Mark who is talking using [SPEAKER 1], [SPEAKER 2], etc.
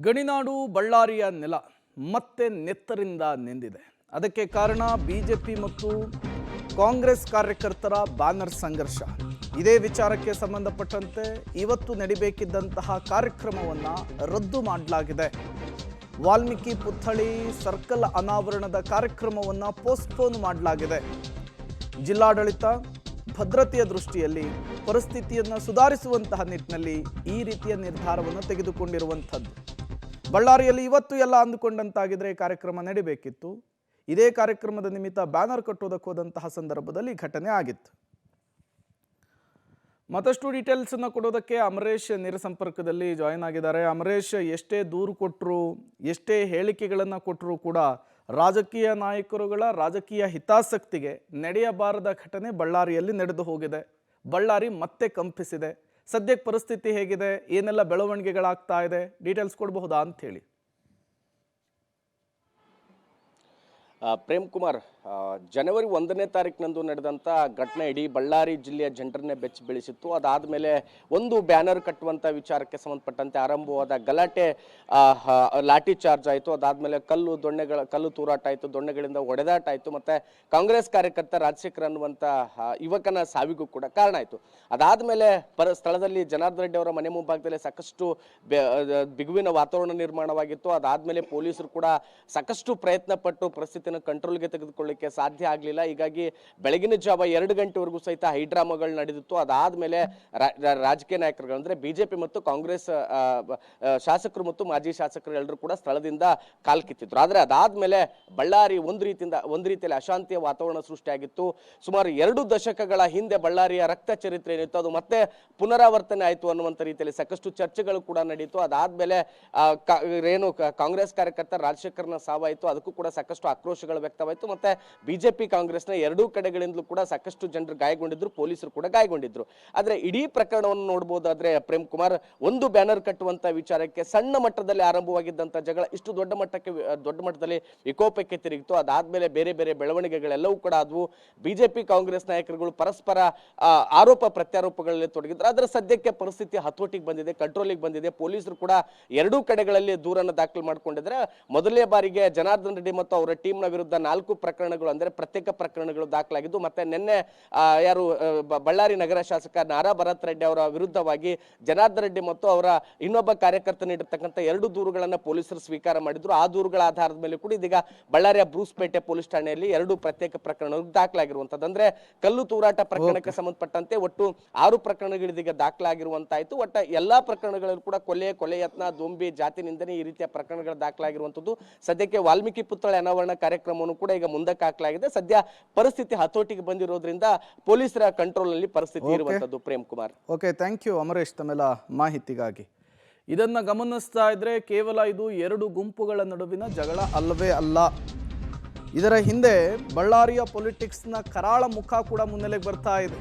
[SPEAKER 1] ಗಣಿನಾಡು ಬಳ್ಳಾರಿಯ ನೆಲ ಮತ್ತೆ ನೆತ್ತರಿಂದ ನೆಂದಿದೆ. ಅದಕ್ಕೆ ಕಾರಣ ಬಿಜೆಪಿ ಮತ್ತು ಕಾಂಗ್ರೆಸ್ ಕಾರ್ಯಕರ್ತರ ಬ್ಯಾನರ್ ಸಂಘರ್ಷ. ಇದೇ ವಿಚಾರಕ್ಕೆ ಸಂಬಂಧಪಟ್ಟಂತೆ ಇವತ್ತು ನಡೆಯಬೇಕಿದ್ದಂತಹ ಕಾರ್ಯಕ್ರಮವನ್ನು ರದ್ದು ಮಾಡಲಾಗಿದೆ. ವಾಲ್ಮೀಕಿ ಪುತ್ಥಳಿ ಸರ್ಕಲ್ ಅನಾವರಣದ ಕಾರ್ಯಕ್ರಮವನ್ನು ಪೋಸ್ಟ್ಪೋನ್ ಮಾಡಲಾಗಿದೆ. ಜಿಲ್ಲಾಡಳಿತ ಭದ್ರತೆಯ ದೃಷ್ಟಿಯಲ್ಲಿ ಪರಿಸ್ಥಿತಿಯನ್ನು ಸುಧಾರಿಸುವಂತಹ ನಿಟ್ಟಿನಲ್ಲಿ ಈ ರೀತಿಯ ನಿರ್ಧಾರವನ್ನು ತೆಗೆದುಕೊಂಡಿರುವಂಥದ್ದು. ಬಳ್ಳಾರಿಯಲ್ಲಿ ಇವತ್ತು ಎಲ್ಲ ಅಂದುಕೊಂಡಂತಾಗಿದ್ರೆ ಕಾರ್ಯಕ್ರಮ ನಡೆಯಬೇಕಿತ್ತು. ಇದೇ ಕಾರ್ಯಕ್ರಮದ ನಿಮಿತ್ತ ಬ್ಯಾನರ್ ಕಟ್ಟೋದಕ್ಕೆ ಹೋದಂತಹ ಸಂದರ್ಭದಲ್ಲಿ ಘಟನೆ ಆಗಿತ್ತು. ಮತ್ತಷ್ಟು ಡೀಟೇಲ್ಸನ್ನು ಕೊಡೋದಕ್ಕೆ ಅಮರೇಶ್ ನೇರ ಸಂಪರ್ಕದಲ್ಲಿ ಜಾಯಿನ್ ಆಗಿದ್ದಾರೆ. ಅಮರೇಶ್, ಎಷ್ಟೇ ದೂರು ಕೊಟ್ಟರು, ಎಷ್ಟೇ ಹೇಳಿಕೆಗಳನ್ನು ಕೊಟ್ಟರೂ ಕೂಡ ರಾಜಕೀಯ ನಾಯಕರುಗಳ ರಾಜಕೀಯ ಹಿತಾಸಕ್ತಿಗೆ ನಡೆಯಬಾರದ ಘಟನೆ ಬಳ್ಳಾರಿಯಲ್ಲಿ ನಡೆದು ಹೋಗಿದೆ. ಬಳ್ಳಾರಿ ಮತ್ತೆ ಕಂಪಿಸಿದೆ. ಸದ್ಯಕ್ಕೆ ಪರಿಸ್ಥಿತಿ ಹೇಗಿದೆ, ಏನೆಲ್ಲ ಬೆಳವಣಿಗೆಗಳಾಗ್ತಾ ಇದೆ, ಡೀಟೇಲ್ಸ್ ಕೊಡಬಹುದಾ ಅಂತ ಹೇಳಿ.
[SPEAKER 2] ಪ್ರೇಮ್ ಕುಮಾರ್, ಜನವರಿ 1ನೇ ತಾರೀಕಿನಂದು ನಡೆದಂಥ ಘಟನೆ ಇಡೀ ಬಳ್ಳಾರಿ ಜಿಲ್ಲೆಯ ಜನರನ್ನೇ ಬೆಚ್ಚಿ ಬೀಳಿಸಿತ್ತು. ಅದಾದಮೇಲೆ ಒಂದು ಬ್ಯಾನರ್ ಕಟ್ಟುವಂಥ ವಿಚಾರಕ್ಕೆ ಸಂಬಂಧಪಟ್ಟಂತೆ ಆರಂಭವಾದ ಗಲಾಟೆ, ಲಾಠಿ ಚಾರ್ಜ್ ಆಯಿತು. ಅದಾದಮೇಲೆ ಕಲ್ಲು ತೂರಾಟ ಆಯಿತು, ದೊಣ್ಣೆಗಳಿಂದ ಹೊಡೆದಾಟ ಆಯಿತು, ಮತ್ತು ಕಾಂಗ್ರೆಸ್ ಕಾರ್ಯಕರ್ತ ರಾಜಶೇಖರ್ ಅನ್ನುವಂಥ ಯುವಕನ ಸಾವಿಗೂ ಕೂಡ ಕಾರಣ ಆಯಿತು. ಅದಾದಮೇಲೆ ಸ್ಥಳದಲ್ಲಿ ಜನಾರ್ದನ್ ರೆಡ್ಡಿ ಅವರ ಮನೆ ಮುಂಭಾಗದಲ್ಲಿ ಸಾಕಷ್ಟು ಬಿಗುವಿನ ವಾತಾವರಣ ನಿರ್ಮಾಣವಾಗಿತ್ತು. ಅದಾದಮೇಲೆ ಪೊಲೀಸರು ಕೂಡ ಸಾಕಷ್ಟು ಪ್ರಯತ್ನ ಪಟ್ಟು ಪರಿಸ್ಥಿತಿಯನ್ನು ಕಂಟ್ರೋಲ್ಗೆ ತೆಗೆದುಕೊಳ್ಳಿಕ್ಕೆ ಸಾಧ್ಯ ಆಗಲಿಲ್ಲ. ಹೀಗಾಗಿ ಬೆಳಗಿನ ಜಾವ 2 ಗಂಟೆವರೆಗೂ ಸಹಿತ ಹೈಡ್ರಾಮಾಗಳು ನಡೆದಿತ್ತು. ಅದಾದ್ಮೇಲೆ ರಾಜಕೀಯ ನಾಯಕರುಗಳು ಅಂದ್ರೆ ಬಿಜೆಪಿ ಮತ್ತು ಕಾಂಗ್ರೆಸ್ ಶಾಸಕರು ಮತ್ತು ಮಾಜಿ ಶಾಸಕರು ಎಲ್ಲರೂ ಕೂಡ ಸ್ಥಳದಿಂದ ಕಾಲ್ಕಿತ್ತಿದ್ರು. ಆದ್ರೆ ಅದಾದ್ಮೇಲೆ ಬಳ್ಳಾರಿ ಒಂದು ರೀತಿಯಲ್ಲಿ ಅಶಾಂತಿಯ ವಾತಾವರಣ ಸೃಷ್ಟಿಯಾಗಿತ್ತು. ಸುಮಾರು 2 ದಶಕಗಳ ಹಿಂದೆ ಬಳ್ಳಾರಿಯ ರಕ್ತ ಚರಿತ್ರೆ ಏನಿತ್ತು ಅದು ಮತ್ತೆ ಪುನರಾವರ್ತನೆ ಆಯಿತು ಅನ್ನುವಂಥ ರೀತಿಯಲ್ಲಿ ಸಾಕಷ್ಟು ಚರ್ಚೆಗಳು ಕೂಡ ನಡೀತು. ಅದಾದ್ಮೇಲೆ ಕಾಂಗ್ರೆಸ್ ಕಾರ್ಯಕರ್ತ ರಾಜಶೇಖರ್ನ ಸಾವಾಯಿತು. ಅದಕ್ಕೂ ಕೂಡ ಸಾಕಷ್ಟು ಆಕ್ರೋಶಗಳು ವ್ಯಕ್ತವಾಯಿತು. ಮತ್ತೆ ಬಿಜೆಪಿ ಕಾಂಗ್ರೆಸ್ನ 2 ಕಡೆಗಳಿಂದಲೂ ಕೂಡ ಸಾಕಷ್ಟು ಜನರು ಗಾಯಗೊಂಡಿದ್ರು, ಪೊಲೀಸರು ಕೂಡ ಗಾಯಗೊಂಡಿದ್ರು. ಆದ್ರೆ ಇಡೀ ಪ್ರಕರಣವನ್ನು ನೋಡಬಹುದಾದ್ರೆ ಪ್ರೇಮ್ ಕುಮಾರ್, ಒಂದು ಬ್ಯಾನರ್ ಕಟ್ಟುವಂತ ವಿಚಾರಕ್ಕೆ ಸಣ್ಣ ಮಟ್ಟದಲ್ಲಿ ಆರಂಭವಾಗಿದ್ದಂತ ಜಗಳ ಇಷ್ಟು ದೊಡ್ಡ ಮಟ್ಟದಲ್ಲಿ ವಿಕೋಪಕ್ಕೆ ತಿರುಗಿತು. ಅದಾದ್ಮೇಲೆ ಬೇರೆ ಬೇರೆ ಬೆಳವಣಿಗೆಗಳೆಲ್ಲವೂ ಕೂಡ ಆದವು. ಬಿಜೆಪಿ ಕಾಂಗ್ರೆಸ್ ನಾಯಕರುಗಳು ಪರಸ್ಪರ ಆರೋಪ ಪ್ರತ್ಯಾರೋಪಗಳಲ್ಲಿ ತೊಡಗಿದ್ರು. ಆದ್ರೆ ಸದ್ಯಕ್ಕೆ ಪರಿಸ್ಥಿತಿ ಹತೋಟಿಗೆ ಬಂದಿದೆ, ಕಂಟ್ರೋಲಿಗೆ ಬಂದಿದೆ. ಪೊಲೀಸರು ಕೂಡ 2 ಕಡೆಗಳಲ್ಲಿ ದೂರನ್ನು ದಾಖಲು ಮಾಡಿಕೊಂಡಿದ್ರೆ. ಮೊದಲನೇ ಬಾರಿಗೆ ಜನಾರ್ದನ್ ರೆಡ್ಡಿ ಮತ್ತು ಅವರ ಟೀಮ್ನ ವಿರುದ್ಧ 4 ಪ್ರಕರಣಗಳು ಅಂದ್ರೆ ಪ್ರತ್ಯೇಕ ಪ್ರಕರಣಗಳು ದಾಖಲಾಗಿದ್ದು. ಮತ್ತೆ ನಿನ್ನೆ ಬಳ್ಳಾರಿ ನಗರ ಶಾಸಕ ನಾರಾ ಭರತ್ ರೆಡ್ಡಿ ಅವರ ವಿರುದ್ಧವಾಗಿ ಜನಾರ್ದನ್ ರೆಡ್ಡಿ ಮತ್ತು ಅವರ ಇನ್ನೊಬ್ಬ ಕಾರ್ಯಕರ್ತ ನೀಡಿರ್ತಕ್ಕಂಥ 2 ದೂರುಗಳನ್ನ ಪೊಲೀಸರು ಸ್ವೀಕಾರ ಮಾಡಿದ್ರು. ಆ ದೂರುಗಳ ಆಧಾರದ ಮೇಲೆ ಕೂಡ ಇದೀಗ ಬಳ್ಳಾರಿಯ ಬ್ರೂಸ್ಪೇಟೆ ಪೊಲೀಸ್ ಠಾಣೆಯಲ್ಲಿ 2 ಪ್ರತ್ಯೇಕ ಪ್ರಕರಣಗಳು ದಾಖಲಾಗಿರುವಂತದ್ದು. ಅಂದ್ರೆ ಕಲ್ಲು ತೂರಾಟ ಪ್ರಕರಣಕ್ಕೆ ಸಂಬಂಧಪಟ್ಟಂತೆ ಒಟ್ಟು 6 ಪ್ರಕರಣಗಳು ಇದೀಗ ದಾಖಲಾಗಿರುವಂತಾಯ್ತು. ಒಟ್ಟ ಎಲ್ಲಾ ಪ್ರಕರಣಗಳಲ್ಲೂ ಕೂಡ ಕೊಲೆ ಯತ್ನ, ದೊಂಬಿ, ಜಾತಿ ನಿಂದನೆ ಈ ರೀತಿಯ ಪ್ರಕರಣಗಳು ದಾಖಲಾಗಿರುವಂತದ್ದು. ಸದ್ಯಕ್ಕೆ ವಾಲ್ಮೀಕಿ ಪುತ್ಥಳಿ ಅನಾವರಣ ಕಾರ್ಯಕ್ರಮವನ್ನು ಕೂಡ ಈಗ ಮುಂದಕ್ಕೆ ಹಾಕಲಾಗಿದೆ. ಸದ್ಯ ಪರಿಸ್ಥಿತಿ ಹತೋಟಿಗೆ ಬಂದಿರೋದ್ರಿಂದ ಪೊಲೀಸರ ಕಂಟ್ರೋಲ್ ನಲ್ಲಿ ಪರಿಸ್ಥಿತಿ ಇರುವಂತದ್ದು. Prem Kumar,
[SPEAKER 1] okay, thank you Amaresh ತಮ್ಮೆಲ್ಲ ಮಾಹಿತಿಗಾಗಿ. ಇದನ್ನ ಗಮನಿಸ್ತಾ ಇದ್ರೆ ಕೇವಲ ಇದು 2 ಗುಂಪುಗಳ ನಡುವಿನ ಜಗಳ ಅಲ್ಲವೇ ಅಲ್ಲ. ಇದರ ಹಿಂದೆ ಬಳ್ಳಾರಿಯ ಪೊಲಿಟಿಕ್ಸ್ನ ಕರಾಳ ಮುಖ ಕೂಡ ಮುನ್ನೆಲೆಗೆ ಬರ್ತಾ ಇದೆ.